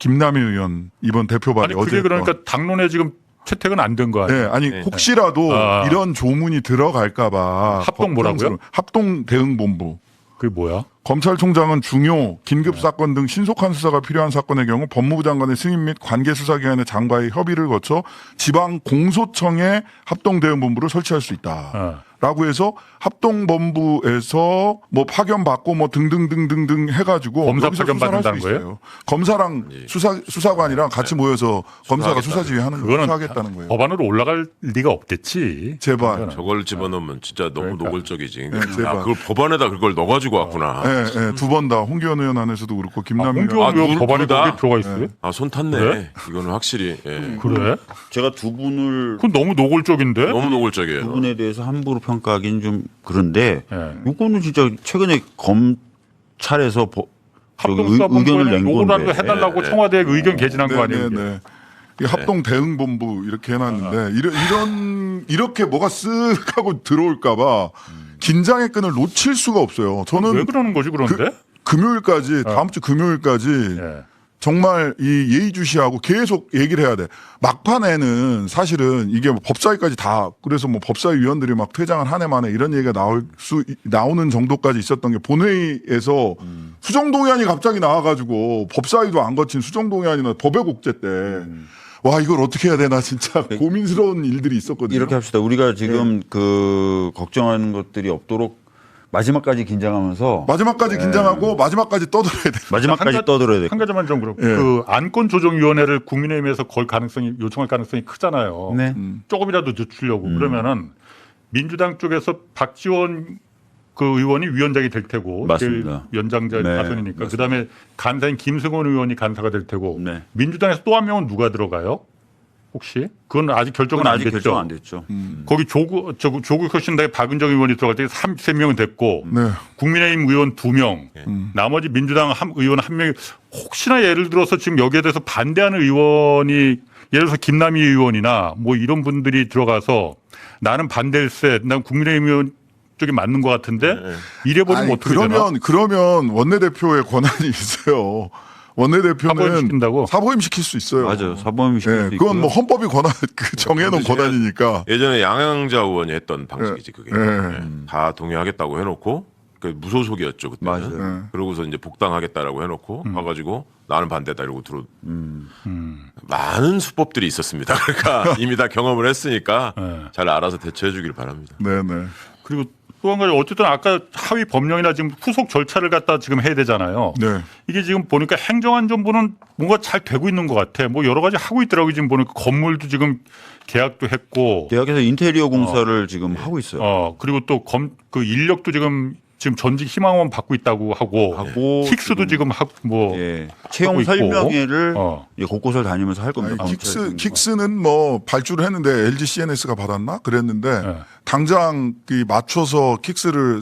김남희 의원 이번 대표 발의 아니 어제 그게 그러니까 당론에 지금 채택은 안 된 거 아니에요? 네, 아니 혹시라도 이런 조문이 들어갈까봐 합동 뭐라고요? 합동 대응본부. 그게 뭐야? 검찰총장은 중요, 긴급 사건 등 신속한 수사가 필요한 사건의 경우 법무부 장관의 승인 및 관계 수사기관의 장과의 협의를 거쳐 지방 공소청에 합동대응본부를 설치할 수 있다. 라고 해서 합동본부에서 뭐 파견 받고 뭐 등등등등등 해가지고 검사 파견 받는다는 거예요? 있어요. 검사랑 수사관이랑 같이 모여서 검사가 수사 지휘하는 그거는 수사하겠다는 거예요. 법안으로 올라갈 리가 없겠지. 제발. 저걸 집어넣으면 진짜 너무 노골적이지. 제발. 아, 그걸 법안에다 그걸 넣어가지고 왔구나. 네, 두 번 다 홍기현 의원 안에서도 그렇고 김남희 홍기현 의원 법안에 누르다? 거기 들어가 있어요? 아, 손 탔네. 그래? 이거는 확실히. 예. 그래? 제가 두 분을 그건 너무 노골적인데? 너무 노골적이에요. 두 분에 대해서 함부로 평가하기는 좀 그런데 예. 이거는 진짜 최근에 검찰에서 의견을 합동수사본부에는 낸 요거라도 건데 해달라고 청와대에 의견 개진한 거 아니에요? 이게? 이 합동 대응본부 이렇게 해놨는데 이렇게 뭐가 쓱 하고 들어올까봐 긴장의 끈을 놓칠 수가 없어요. 저는 왜 그러는 거지 그런데? 금요일까지 다음 주 금요일까지 예. 정말 이 예의주시하고 계속 얘기를 해야 돼. 막판에는 사실은 이게 뭐 법사위까지 다 그래서 뭐 법사위 위원들이 막 퇴장을 한 해 만에 이런 얘기가 나오는 정도까지 있었던 게 본회의에서 수정동의안이 갑자기 나와가지고 법사위도 안 거친 수정동의안이나 법외국제 때 와 이걸 어떻게 해야 되나 진짜 고민스러운 일들이 있었거든요. 이렇게 합시다. 우리가 지금 그 걱정하는 것들이 없도록 마지막까지 긴장하면서 마지막까지 긴장하고 마지막까지 떠들어야 돼. 마지막까지 떠들어야 돼. 한 가지만 좀 그렇고 예. 그 안건조정위원회를 국민의힘에서 걸 가능성이 요청할 가능성이 크잖아요. 네. 조금이라도 늦추려고 그러면은 민주당 쪽에서 박지원 그 의원이 위원장이 될 테고 맞습니다. 제일 연장자 네, 타선이니까 그다음에 간사인 김승원 의원이 간사가 될 테고 네. 민주당에서 또 한 명은 누가 들어가요? 혹시 그건 아직 결정은 안 아직 됐죠. 결정 안 됐죠. 거기 조국 혁신당에 박은정 의원이 들어갈 때 3명은 됐고 네. 국민의힘 의원 2명, 나머지 민주당 의원 1명이 혹시나 예를 들어서 지금 여기에 대해서 반대하는 의원이 예를 들어서 김남희 의원이나 뭐 이런 분들이 들어가서 나는 반대일세, 난 국민의힘 의원 쪽이 맞는 것 같은데 이래버리면 아니, 어떻게 되나? 그러면 원내대표의 권한이 있어요. 원내대표는 사보임시킨다고? 사보임 시킬 수 있어요. 맞아요. 사범이 시킬 네, 수 있고. 그건 뭐 헌법이 권한 정해놓은 권한이니까. 예전에 양양자 의원이 했던 방식이지 그게. 네. 예. 다 동의하겠다고 해놓고 그 무소속이었죠 그때는. 맞아요. 그러고서 이제 복당하겠다라고 해놓고 와가지고 나는 반대다 이러고 들어. 많은 수법들이 있었습니다. 그러니까 이미 다 경험을 했으니까 잘 알아서 대처해주길 바랍니다. 네네. 그리고 또 한 가지 어쨌든 아까 하위 법령이나 지금 후속 절차를 갖다 지금 해야 되잖아요. 네. 이게 지금 보니까 행정안전부는 뭔가 잘 되고 있는 것 같아. 뭐 여러 가지 하고 있더라고요. 지금 보니까 건물도 지금 계약도 했고. 대학에서 인테리어 공사를 지금 하고 있어요. 그리고 또 그 인력도 지금 전직 희망원 받고 있다고 하고 킥스도 지금 하고 뭐 예. 채용 하고 있고. 설명회를 이제 곳곳을 다니면서 할 겁니다. 아니, 킥스는 뭐 발주를 했는데 LG CNS가 받았나 그랬는데 네. 당장 그 맞춰서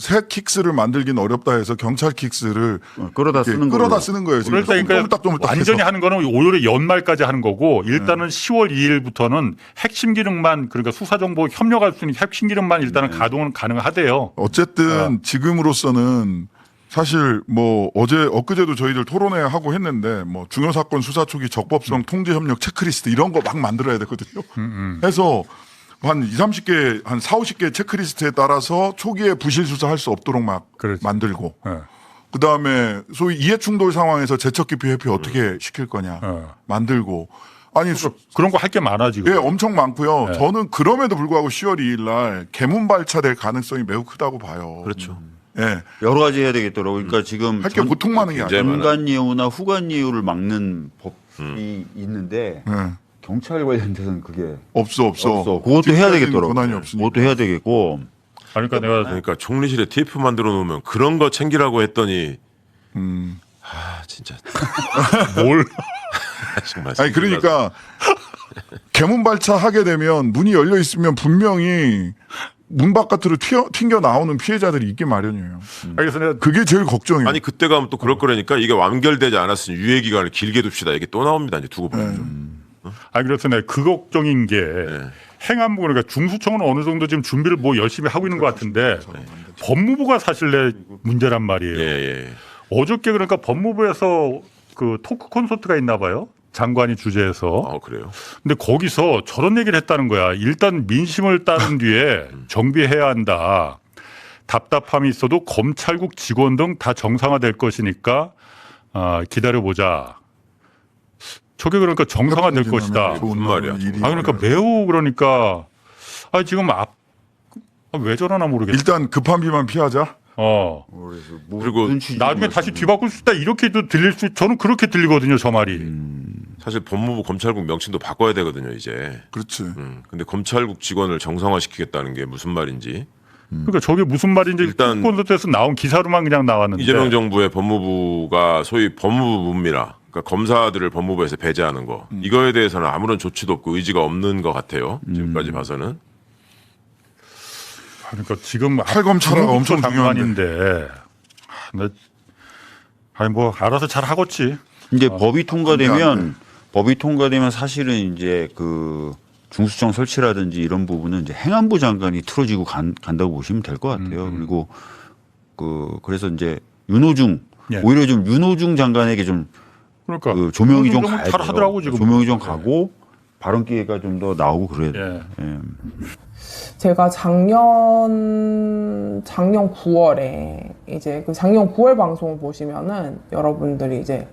새 킥스를 만들긴 어렵다 해서 경찰 킥스를 끌어다 쓰는 끌어다 쓰는 거예요. 지금 그러니까 완전히 하는 거는 올해 연말까지 하는 거고 일단은 10월 2일부터는 핵심 기능만 그러니까 수사정보 협력할 수 있는 핵심 기능만 일단은 가동은 가능하대요. 어쨌든 지금으로서는 사실 뭐 엊그제도 저희들 토론회 하고 했는데 뭐 중요 사건 수사 초기 적법성 통제 협력 체크리스트 이런 거 막 만들어야 되거든요. 해서 한 30개, 한 40, 50개 체크리스트에 따라서 초기에 부실 수사할 수 없도록 막 그렇지. 만들고 네. 그다음에 소위 이해 충돌 상황에서 재척 기피 회피 어떻게 시킬 거냐 만들고 아니 그런 거 할 게 많아 지금. 예, 엄청 많고요. 저는 그럼에도 불구하고 10월 2일 날 개문 발차될 가능성이 매우 크다고 봐요. 그렇죠. 예. 여러 가지 해야 되겠더라고요. 그러니까 지금 할 게 보통 많은 게 아니에요. 전관 예우나 후관 예우를 막는 법이 있는데 예. 경찰 관련돼서는 그게 없어. 그것도 해야 되겠더라고요. 권한이 없으니까. 그것도 해야 되겠고. 그러니까 내가 그러니까 총리실에 TF 만들어 놓으면 그런 거 챙기라고 했더니 아 진짜 뭘 정말. 아니 그러니까 개문 발차 하게 되면 문이 열려 있으면 분명히 문 바깥으로 튕겨 나오는 피해자들이 있기 마련이에요. 그래서 내가 그게 제일 걱정이에요. 아니 그때 가면 또 그럴 거라니까 이게 완결되지 않았으니 유예 기간을 길게 둡시다. 이게 또 나옵니다. 이제 두고 보죠. 그래서 내가 그 걱정인 게 행안부 그러니까 중수청은 어느 정도 지금 준비를 뭐 열심히 하고 있는 것 같은데 법무부가 사실 내 문제란 말이에요. 예. 어저께 그러니까 법무부에서 그 토크 콘서트가 있나 봐요. 장관이 주재해서. 아, 그래요? 근데 거기서 저런 얘기를 했다는 거야. 일단 민심을 따른 뒤에 정비해야 한다. 답답함이 있어도 검찰국 직원 등 다 정상화될 것이니까 기다려보자. 저게 그러니까 정상화될 것이다. 무슨 말이야? 그러니까 매우 그러니까 지금 왜 저러나 모르겠어. 일단 급한 비만 피하자. 그리고 나중에 다시 뒤바꿀 수 있다 이렇게도 들릴 수. 저는 그렇게 들리거든요. 저 말이. 사실 법무부 검찰국 명칭도 바꿔야 되거든요, 이제. 그렇지. 근데 검찰국 직원을 정상화시키겠다는 게 무슨 말인지. 그러니까 저게 무슨 말인지 일단 콘서트에서 나온 기사로만 그냥 나왔는데. 이재명 정부의 법무부가 소위 법무부 문미라, 그러니까 검사들을 법무부에서 배제하는 거. 이거에 대해서는 아무런 조치도 없고 의지가 없는 것 같아요. 지금까지 봐서는. 그러니까 지금 탈검찰화가 엄청 장관인데. 뭐 알아서 잘 하겠지. 이제 법이 통과되면 사실은 이제 그 중수청 설치라든지 이런 부분은 이제 행안부 장관이 틀어지고 간다고 보시면 될 것 같아요. 그리고 그래서 이제 윤호중 예. 오히려 좀 윤호중 장관에게 좀 그러니까 그 조명이 좀 가야 잘 돼요. 하더라고 지금. 조명이 좀 가고 발언 기회가 좀 더 나오고 그래야 돼요. 예. 예. 제가 작년 9월에 이제 그 작년 9월 방송을 보시면은 여러분들이 이제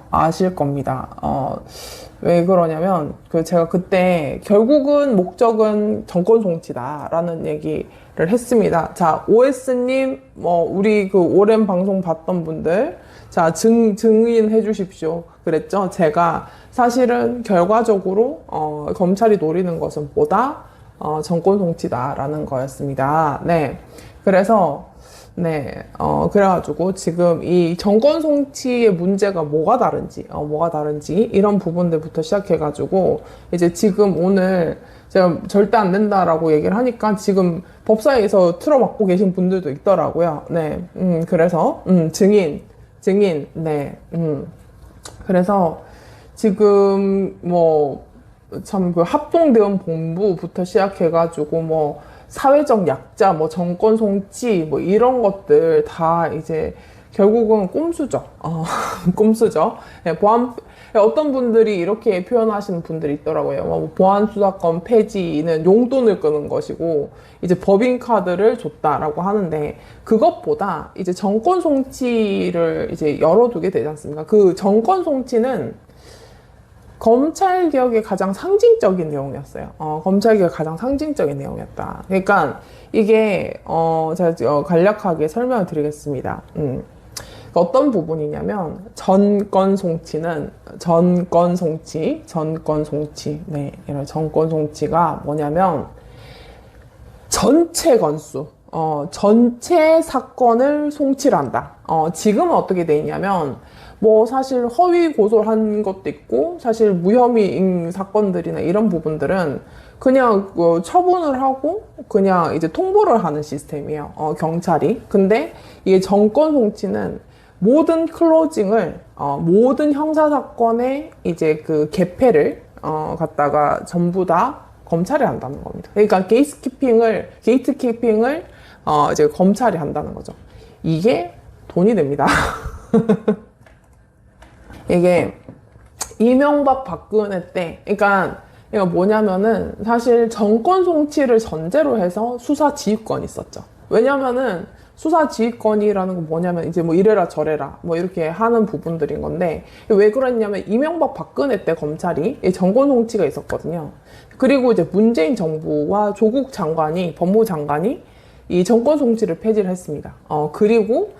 아실 겁니다. 왜 그러냐면 제가 그때 결국은 목적은 정권 송치다라는 얘기를 했습니다. 자, OS님 우리 그 오랜 방송 봤던 분들 자 증인해 주십시오. 그랬죠. 제가 사실은 결과적으로 검찰이 노리는 것은 뭐다? 정권 송치다라는 거였습니다. 네. 그래서 그래가지고 지금 이 정권 송치의 문제가 뭐가 다른지 이런 부분들부터 시작해가지고 이제 지금 오늘 제가 절대 안 된다라고 얘기를 하니까 지금 법사위에서 틀어막고 계신 분들도 있더라고요. 네. 그래서 증인. 네. 그래서 지금 참 그 합동대응본부부터 시작해가지고 사회적 약자, 정권 송치, 이런 것들 다 이제 결국은 꼼수죠. 꼼수죠. 네, 어떤 분들이 이렇게 표현하시는 분들이 있더라고요. 보안수사권 폐지는 용돈을 끄는 것이고, 이제 법인카드를 줬다라고 하는데, 그것보다 이제 정권 송치를 이제 열어두게 되지 않습니까? 그 정권 송치는 검찰개혁의 가장 상징적인 내용이었어요. 검찰개혁의 가장 상징적인 내용이었다. 그러니까 이게 제가 간략하게 설명을 드리겠습니다. 어떤 부분이냐면 전권 송치. 네, 이런 전권 송치가 뭐냐면 전체 건수, 전체 사건을 송치를 한다. 지금은 어떻게 돼 있냐면 사실 허위 고소를 한 것도 있고, 사실 무혐의인 사건들이나 이런 부분들은 그냥 처분을 하고 그냥 이제 통보를 하는 시스템이에요. 경찰이. 근데 이게 정권 송치는 모든 클로징을, 모든 형사사건의 이제 그 개폐를, 갖다가 전부 다 검찰이 한다는 겁니다. 그러니까 게이트키핑을 이제 검찰이 한다는 거죠. 이게 돈이 됩니다. 이게 이명박 박근혜 때, 그러니까 이거 뭐냐면은 사실 정권 송치를 전제로 해서 수사 지휘권이 있었죠. 왜냐면은 수사 지휘권이라는 건 뭐냐면 이제 이래라 저래라 이렇게 하는 부분들인 건데, 왜 그랬냐면 이명박 박근혜 때 검찰이 정권 송치가 있었거든요. 그리고 이제 문재인 정부와 조국 장관이, 법무부 장관이 이 정권 송치를 폐지를 했습니다. 그리고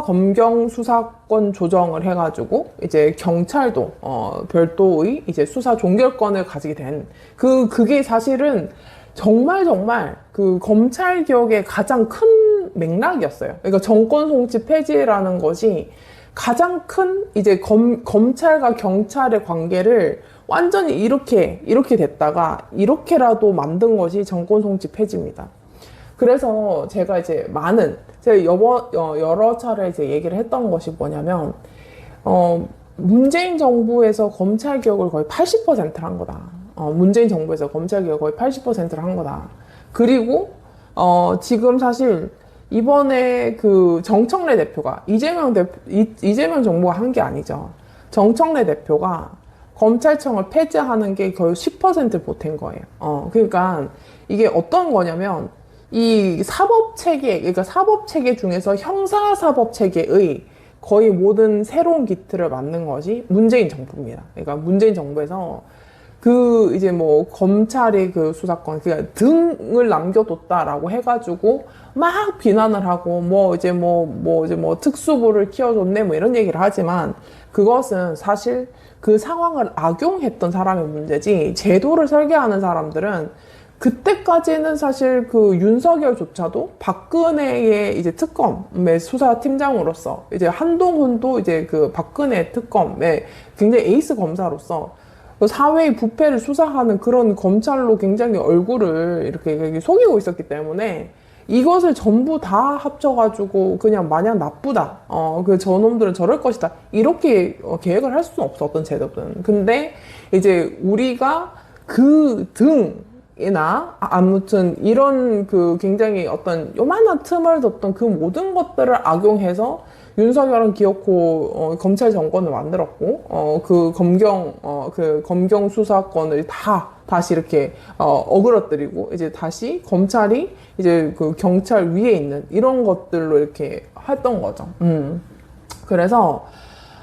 검경 수사권 조정을 해가지고 이제 경찰도 별도의 이제 수사 종결권을 가지게 된 그게 사실은 정말 그 검찰 개혁의 가장 큰 맥락이었어요. 그러니까 정권 송치 폐지라는 것이 가장 큰 이제 검찰과 경찰의 관계를 완전히 이렇게 됐다가 이렇게라도 만든 것이 정권 송치 폐지입니다. 그래서 제가 이제 제가 여러 차례 이제 얘기를 했던 것이 뭐냐면, 문재인 정부에서 검찰 개혁을 거의 80%를 한 거다. 문재인 정부에서 검찰 개혁을 거의 80%를 한 거다. 그리고, 지금 사실 이번에 그 정청래 대표가 이재명 정부가 한 게 아니죠. 정청래 대표가 검찰청을 폐지하는 게 거의 10% 보탠 거예요. 그러니까 이게 어떤 거냐면 이 사법 체계, 그러니까 사법 체계 중에서 형사 사법 체계의 거의 모든 새로운 기틀을 만든 것이 문재인 정부입니다. 그러니까 문재인 정부에서 그 이제 뭐 검찰의 그 수사권, 그러니까 등을 남겨뒀다라고 해가지고 막 비난을 하고 뭐 이제 뭐 특수부를 키워줬네 뭐 이런 얘기를 하지만 그것은 사실 그 상황을 악용했던 사람의 문제지 제도를 설계하는 사람들은 그때까지는 사실 그 윤석열조차도 박근혜의 이제 특검의 수사팀장으로서 이제 한동훈도 이제 그 박근혜 특검의 굉장히 에이스 검사로서 그 사회의 부패를 수사하는 그런 검찰로 굉장히 얼굴을 이렇게 속이고 있었기 때문에 이것을 전부 다 합쳐가지고 그냥 마냥 나쁘다. 그 저놈들은 저럴 것이다. 이렇게 계획을 할 수는 없어, 어떤 제도든. 근데 이제 우리가 그 등이나 아무튼 이런 그 굉장히 어떤 요만한 틈을 뒀던 그 모든 것들을 악용해서 윤석열은 기어코 검찰 정권을 만들었고 그 검경 수사권을 다시 이렇게 어그러뜨리고 이제 다시 검찰이 이제 그 경찰 위에 있는 이런 것들로 이렇게 했던 거죠. 그래서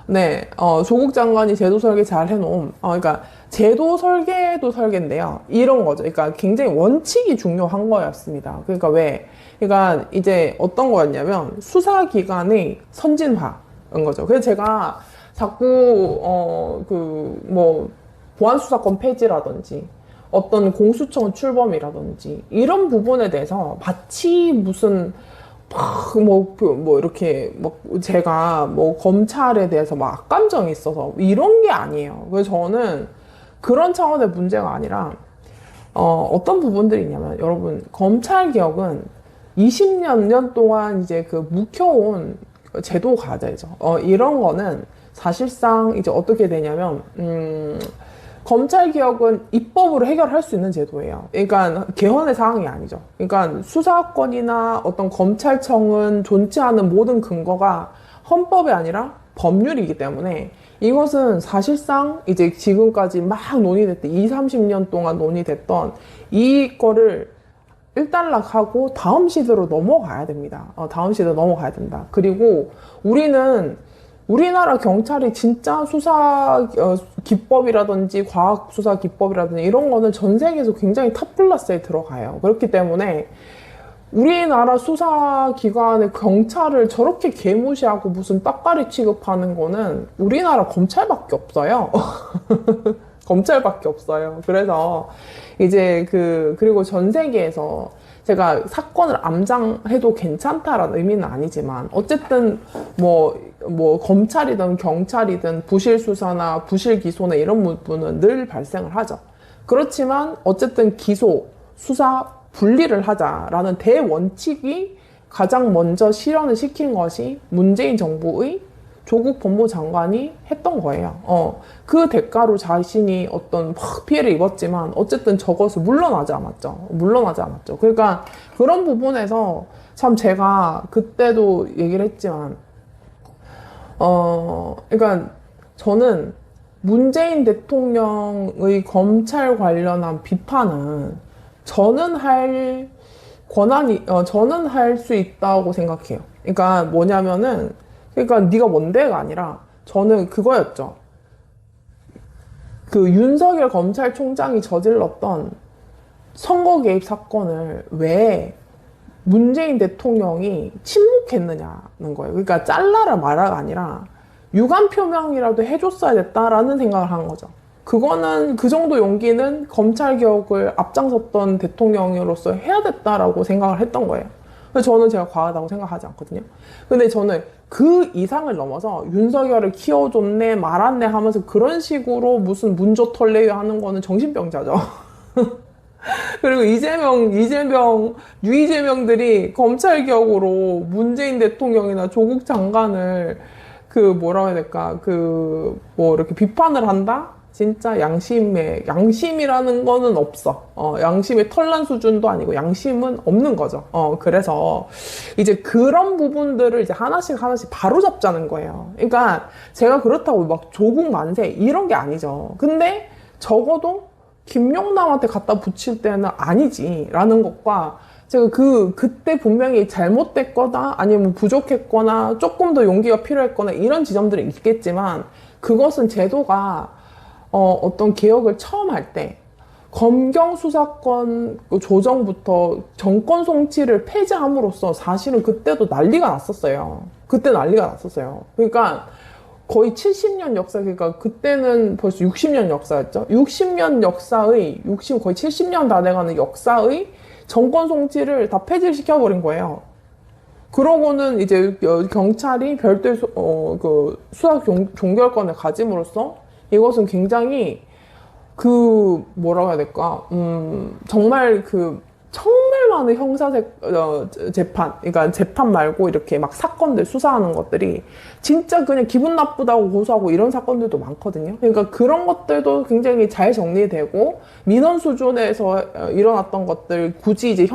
네, 조국 장관이 제도 설계 잘 해놓은 그러니까 제도 설계도 설계인데요. 이런 거죠. 그러니까 굉장히 원칙이 중요한 거였습니다. 그러니까 왜? 그러니까 이제 어떤 거였냐면 수사기관의 선진화인 거죠. 그래서 제가 자꾸 그 뭐 보안수사권 폐지라든지 어떤 공수처 출범이라든지 이런 부분에 대해서 마치 무슨 뭐 이렇게 막 제가 뭐 검찰에 대해서 막 악감정이 있어서 이런 게 아니에요. 그래서 저는 그런 차원의 문제가 아니라 어떤 부분들이 있냐면 여러분 검찰 개혁은 20년 동안 이제 그 묵혀온 제도 과제죠. 이런 거는 사실상 이제 어떻게 되냐면 검찰 개혁은 입법으로 해결할 수 있는 제도예요. 그러니까 개헌의 사항이 아니죠. 그러니까 수사권이나 어떤 검찰청은 존재하는 모든 근거가 헌법이 아니라 법률이기 때문에 이것은 사실상 이제 지금까지 막 논의됐던 30년 동안 논의됐던 이거를 일단락하고 다음 시대로 넘어가야 됩니다. 다음 시대로 넘어가야 된다. 그리고 우리나라 경찰이 진짜 수사 기법이라든지 과학 수사 기법이라든지 이런 거는 전 세계에서 굉장히 탑 클래스에 들어가요. 그렇기 때문에 우리나라 수사기관의 경찰을 저렇게 개무시하고 무슨 따까리 취급하는 거는 우리나라 검찰밖에 없어요. 검찰밖에 없어요. 그래서 이제 그리고 전 세계에서 제가 사건을 암장해도 괜찮다라는 의미는 아니지만 어쨌든 뭐 검찰이든 경찰이든 부실 수사나 부실 기소나 이런 부분은 늘 발생을 하죠. 그렇지만 어쨌든 기소, 수사 분리를 하자라는 대원칙이 가장 먼저 실현을 시킨 것이 문재인 정부의 조국 법무장관이 했던 거예요. 그 대가로 자신이 어떤 피해를 입었지만 어쨌든 저것을 물러나지 않았죠. 그러니까 그런 부분에서 참 제가 그때도 얘기를 했지만 그러니까 저는 문재인 대통령의 검찰 관련한 비판은 저는 할 수 있다고 생각해요. 그러니까 뭐냐면은 그러니까 네가 뭔데가 아니라 저는 그거였죠. 그 윤석열 검찰총장이 저질렀던 선거 개입 사건을 왜 문재인 대통령이 침묵했느냐는 거예요. 그러니까 잘라라 말아가 아니라 유감 표명이라도 해줬어야 됐다라는 생각을 한 거죠. 그거는 그 정도 용기는 검찰 개혁을 앞장섰던 대통령으로서 해야 됐다라고 생각을 했던 거예요. 그래서 저는 제가 과하다고 생각하지 않거든요. 근데 저는 그 이상을 넘어서 윤석열을 키워줬네 말았네 하면서 그런 식으로 무슨 문조 털레유 하는 거는 정신병자죠. 그리고 유이재명들이 검찰 개혁으로 문재인 대통령이나 조국 장관을 그 뭐라고 해야 될까 뭐 이렇게 비판을 한다? 진짜 양심이라는 거는 없어. 양심의 털난 수준도 아니고 양심은 없는 거죠. 그래서 이제 그런 부분들을 이제 하나씩 바로잡자는 거예요. 그러니까 제가 그렇다고 막 조국 만세 이런 게 아니죠. 근데 적어도 김용남한테 갖다 붙일 때는 아니지라는 것과 제가 그때 분명히 잘못됐거나 아니면 부족했거나 조금 더 용기가 필요했거나 이런 지점들이 있겠지만 그것은 제도가 어떤 개혁을 처음 할 때 검경 수사권 조정부터 정권 송치를 폐지함으로써 사실은 그때도 난리가 났었어요. 그러니까 거의 70년 역사, 그러니까 그때는 벌써 60년 역사였죠. 60년 역사의, 거의 70년 다 돼가는 역사의 정권 송치를 다 폐지시켜버린 거예요. 그러고는 이제 경찰이 별도의 수사 종결권을 가짐으로써 이것은 굉장히 뭐라고 해야 될까? 정말 많은 형사 재판, 그러니까 재판 말고 이렇게 막 사건들 수사하는 것들이 진짜 그냥 기분 나쁘다고 고소하고 이런 사건들도 많거든요. 그러니까 그런 것들도 굉장히 잘 정리되고 민원 수준에서 일어났던 것들 굳이 이제